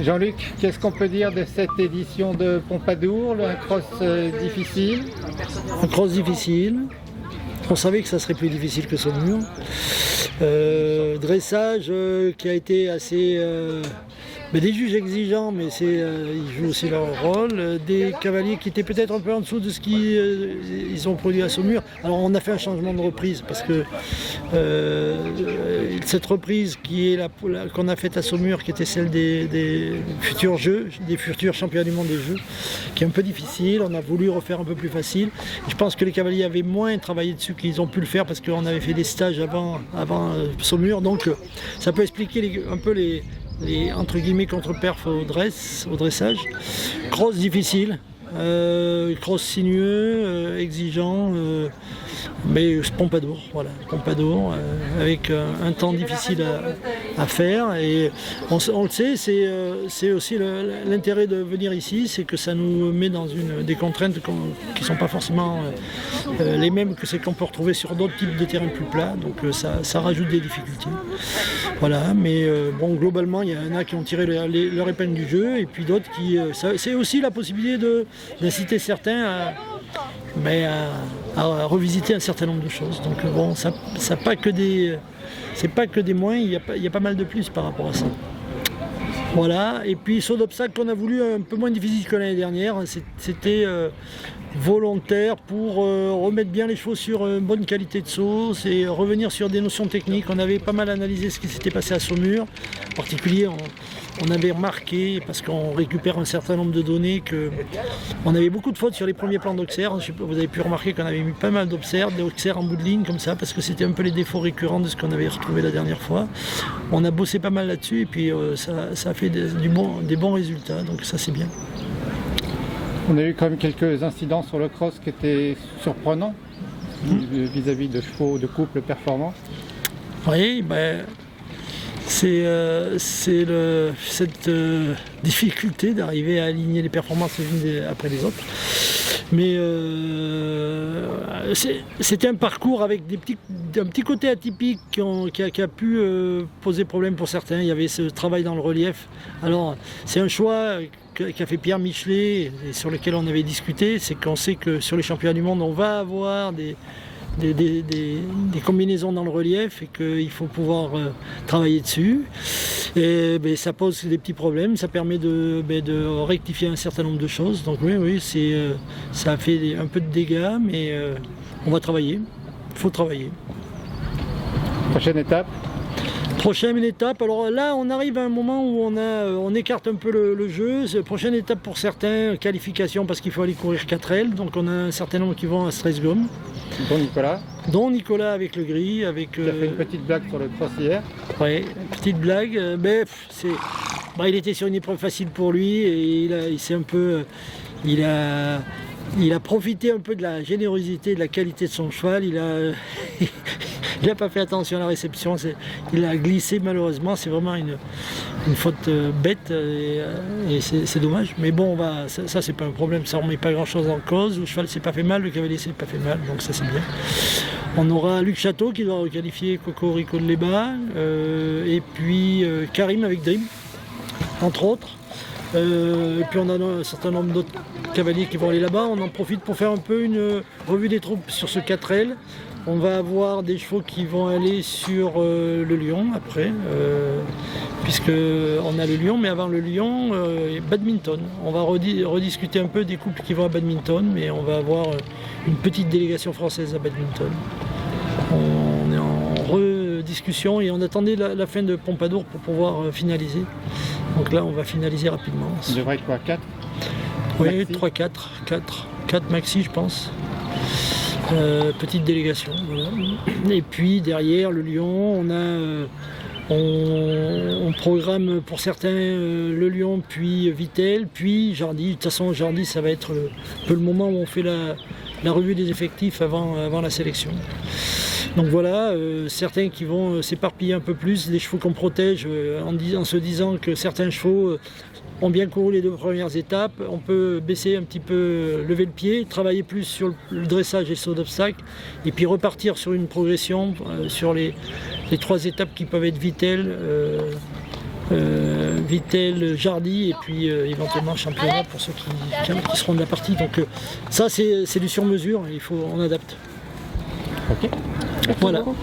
Jean-Luc, qu'est-ce qu'on peut dire de cette édition de Pompadour, un cross difficile? Un cross difficile. On savait que ça serait plus difficile que Saumur. Dressage qui a été assez... des juges exigeants, mais ils jouent aussi leur rôle. Des cavaliers qui étaient peut-être un peu en dessous de ce qu'ils ont produit à Saumur. Alors on a fait un changement de reprise parce que cette reprise qu'on a faite à Saumur, qui était celle des futurs jeux, des futurs championnats du monde des jeux, qui est un peu difficile. On a voulu refaire un peu plus facile. Je pense que les cavaliers avaient moins travaillé dessus qu'ils ont pu le faire parce qu'on avait fait des stages avant Saumur. Donc ça peut expliquer un peu les entre guillemets contre-perf au dressage. Cross difficile, cross sinueux, exigeant, mais Pompadour, voilà, Pompadour, avec un temps difficile à faire. Et on le sait, c'est aussi l'intérêt de venir ici, c'est que ça nous met dans des contraintes qui ne sont pas forcément les mêmes que celles qu'on peut retrouver sur d'autres types de terrains plus plats, donc ça rajoute des difficultés. Voilà, mais bon, globalement, il y en a qui ont tiré leur épingle du jeu, et puis d'autres qui... c'est aussi la possibilité d'inciter certains à revisiter un certain nombre de choses. Donc bon, c'est pas que des moins, il y a pas mal de plus par rapport à ça. Voilà, et puis saut d'obstacle qu'on a voulu un peu moins difficile que l'année dernière, c'était volontaire pour remettre bien les chevaux sur une bonne qualité de saut et revenir sur des notions techniques. On avait pas mal analysé ce qui s'était passé à Saumur. En particulier, on avait remarqué, parce qu'on récupère un certain nombre de données, qu'on avait beaucoup de fautes sur les premiers plans d'Auxerre. Vous avez pu remarquer qu'on avait mis pas mal d'Auxerre en bout de ligne comme ça, parce que c'était un peu les défauts récurrents de ce qu'on avait retrouvé la dernière fois. On a bossé pas mal là-dessus et puis ça a fait des bons résultats, donc ça c'est bien. On a eu quand même quelques incidents sur le cross qui étaient surprenants vis-à-vis de chevaux de couple performants. Oui, c'est cette difficulté d'arriver à aligner les performances les unes après les autres. Mais c'était un parcours avec un petit côté atypique qui a pu poser problème pour certains. Il y avait ce travail dans le relief. Alors c'est un choix qu'a fait Pierre Michelet et sur lequel on avait discuté, c'est qu'on sait que sur les championnats du monde, on va avoir des combinaisons dans le relief et qu'il faut pouvoir travailler dessus. Et ça pose des petits problèmes, ça permet de rectifier un certain nombre de choses. Donc oui, ça a fait un peu de dégâts, mais on va travailler, il faut travailler. Prochaine étape? Prochaine étape, alors là on arrive à un moment où on écarte un peu le jeu. Prochaine étape pour certains, qualification parce qu'il faut aller courir 4L, donc on a un certain nombre qui vont à Stressgom. Dont Nicolas avec le gris. Il a fait une petite blague sur le cross hier. Oui, petite blague, il était sur une épreuve facile pour lui et il a profité un peu de la générosité, de la qualité de son cheval. Il n'a pas fait attention à la réception, il a glissé malheureusement, c'est vraiment une faute bête et c'est dommage. Mais bon, ça c'est pas un problème, ça ne remet pas grand chose en cause. Le cheval s'est pas fait mal, le cavalier s'est pas fait mal, donc ça c'est bien. On aura Luc Château qui doit requalifier Coco Rico de Léba, et puis Karim avec Dream, entre autres. Et puis on a un certain nombre d'autres cavaliers qui vont aller là-bas. On en profite pour faire un peu une revue des troupes sur ce 4L. On va avoir des chevaux qui vont aller sur le Lion après, puisqu'on a le Lion, mais avant le Lion, badminton. On va rediscuter un peu des couples qui vont à badminton, mais on va avoir une petite délégation française à badminton. On est en rediscussion et on attendait la fin de Pompadour pour pouvoir finaliser. Donc là, on va finaliser rapidement. Il devrait être quoi, 4? Oui, 3-4, 4 maxi, je pense. Petite délégation, voilà. Et puis derrière le Lion, on programme pour certains le Lion, puis Vittel, puis Jardy. De toute façon, Jardy, ça va être un peu le moment où on fait la revue des effectifs avant la sélection. Donc voilà, certains qui vont s'éparpiller un peu plus, des chevaux qu'on protège en se disant que certains chevaux ont bien couru les 2 premières étapes. On peut baisser un petit peu, lever le pied, travailler plus sur le dressage et le saut d'obstacle, et puis repartir sur une progression sur les 3 étapes qui peuvent être Vittel, Vittel, Jardy et puis éventuellement championnat pour ceux qui seront de la partie. Donc ça c'est du sur-mesure, on adapte. Ok. Voilà. beaucoup.